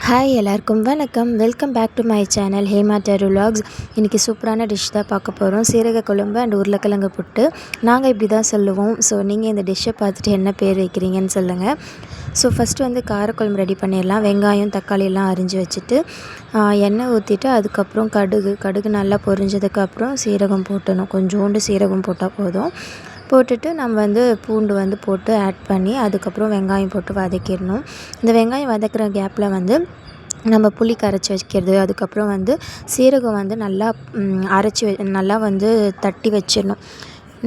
Hi எல்லாருக்கும் வணக்கம். Welcome back to my channel Hema டெரு விலாக்ஸ். இன்றைக்கி சூப்பரான டிஷ் தான் பார்க்க போகிறோம். சீரக குழம்பு அண்ட் உருளைக்கிழங்கு புட்டு. நாங்கள் இப்படி தான் சொல்லுவோம். ஸோ நீங்கள் இந்த டிஷ்ஷை பார்த்துட்டு என்ன பேர் வைக்கிறீங்கன்னு சொல்லுங்கள். ஸோ ஃபஸ்ட்டு வந்து காரக்குழம்பு ரெடி பண்ணிடலாம். வெங்காயம் தக்காளியெல்லாம் அரிஞ்சு வச்சுட்டு எண்ணெய் ஊற்றிட்டு அதுக்கப்புறம் கடுகு நல்லா பொரிஞ்சதுக்கப்புறம் சீரகம் போட்டணும். கொஞ்சோண்டு சீரகம் போட்டால் போதும். போட்டுட்டு நம்ம வந்து பூண்டு வந்து போட்டு ஆட் பண்ணி அதுக்கப்புறம் வெங்காயம் போட்டு வதக்கிடணும். இந்த வெங்காயம் வதக்குற கேப்பில் வந்து நம்ம புளி கரைச்சி வைக்கிறது, அதுக்கப்புறம் வந்து சீரகம் வந்து நல்லா நல்லா வந்து தட்டி வச்சிடணும்.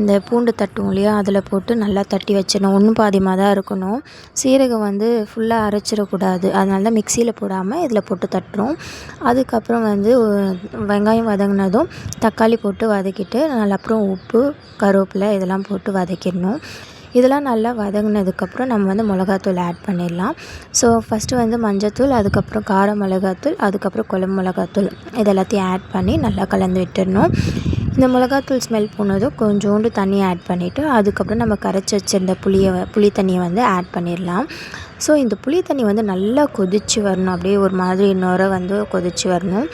இந்த பூண்டு தட்டுவோம் இல்லையா, அதில் போட்டு நல்லா தட்டி வச்சிடணும். ஒன்றும் பாதியமாக தான் இருக்கணும். சீரகம் வந்து ஃபுல்லாக அரைச்சிடக்கூடாது. அதனால தான் மிக்சியில் போடாமல் இதில் போட்டு தட்டுறோம். அதுக்கப்புறம் வந்து வெங்காயம் வதங்கினதும் தக்காளி போட்டு வதக்கிட்டு அப்புறம் உப்பு கருவேப்பிலை இதெல்லாம் போட்டு வதக்கிடணும். இதெல்லாம் நல்லா வதங்கினதுக்கப்புறம் நம்ம வந்து மிளகாத்தூள் ஆட் பண்ணிடலாம். ஸோ ஃபஸ்ட்டு வந்து மஞ்சத்தூள், அதுக்கப்புறம் கார மிளகாத்தூள், அதுக்கப்புறம் குழம்பு மிளகாத்தூள் இது எல்லாத்தையும் ஆட் பண்ணி நல்லா கலந்து விட்டுடணும். இந்த மிளகாத்தூள் ஸ்மெல் போனதும் கொஞ்சோண்டு தண்ணி ஆட் பண்ணிவிட்டு அதுக்கப்புறம் நம்ம கரைச்சி வச்சிருந்த புளி தண்ணியை வந்து ஆட் பண்ணிடலாம். ஸோ இந்த புளி தண்ணி வந்து நல்லா கொதித்து வரணும். அப்படியே ஒரு மாதிரி நுரை வந்து கொதித்து வரணும்.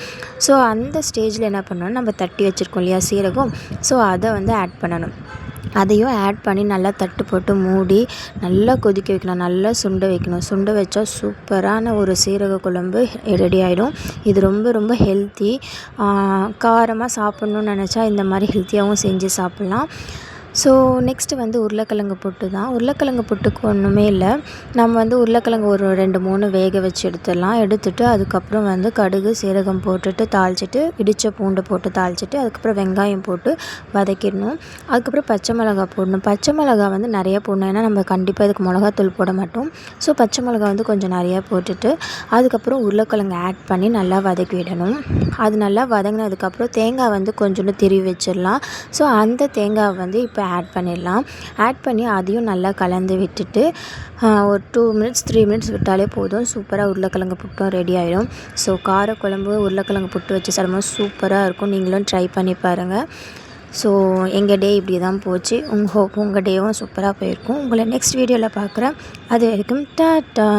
ஸோ அந்த ஸ்டேஜில் என்ன பண்ணணும், நம்ம தட்டி வச்சுருக்கோம் இல்லையா சீரகம், ஸோ அதை வந்து ஆட் பண்ணணும். அதையும் ஆட் பண்ணி நல்லா தட்டு போட்டு மூடி நல்லா கொதிக்க வைக்கணும். நல்லா சுண்ட வைக்கணும். சுண்ட வச்சா சூப்பரான ஒரு சீரக குழம்பு ரெடி ஆகிடும். இது ரொம்ப ரொம்ப ஹெல்த்தி. காரமாக சாப்பிட்ணுன்னு நினச்சா இந்த மாதிரி ஹெல்த்தியாகவும் செஞ்சு சாப்பிட்லாம். ஸோ நெக்ஸ்ட்டு வந்து உருளைக்கிழங்கு புட்டு தான். உருளைக்கிழங்கு புட்டுக்கு ஒன்றுமே இல்லை. நம்ம வந்து உருளைக்கிழங்கு ஒரு 2-3 வேக வச்சு எடுத்துட்டு அதுக்கப்புறம் வந்து கடுகு சீரகம் போட்டுட்டு தாளிச்சிட்டு இடித்த பூண்டு போட்டு தாளிச்சிட்டு அதுக்கப்புறம் வெங்காயம் போட்டு வதக்கிடணும். அதுக்கப்புறம் பச்சை மிளகா போடணும். பச்சை மிளகா வந்து நிறையா போடணும். ஏன்னா நம்ம கண்டிப்பாக இதுக்கு மிளகாத்தூள் போட மாட்டோம். ஸோ பச்சை மிளகா வந்து கொஞ்சம் நிறையா போட்டுட்டு அதுக்கப்புறம் உருளைக்கிழங்கு ஆட் பண்ணி நல்லா வதக்கி விடணும். அது நல்லா வதங்கினதுக்கப்புறம் தேங்காய் வந்து கொஞ்சோண்டு திருவி வச்சிடலாம். ஸோ அந்த தேங்காய் வந்து இப்போ ஆட் பண்ணிடலாம். ஆட் பண்ணி அதையும் நல்லா கலந்து விட்டுட்டு ஒரு 2 மினிட்ஸ் 3 மினிட்ஸ் விட்டாலே போதும். சூப்பராக உருளைக்கிழங்கு புட்டும் ரெடி ஆகிடும். ஸோ காரக்குழம்பு உருளைக்கிழங்கு புட்டு வச்சு சாப்பிடும்போது சூப்பராக இருக்கும். நீங்களும் ட்ரை பண்ணி பாருங்கள். ஸோ எங்கள் டே இப்படி தான் போச்சு. உங்கள் டேவும் சூப்பராக போயிருக்கும். உங்களை நெக்ஸ்ட் வீடியோவில் பார்க்குறேன். அது வரைக்கும் டாட்டா.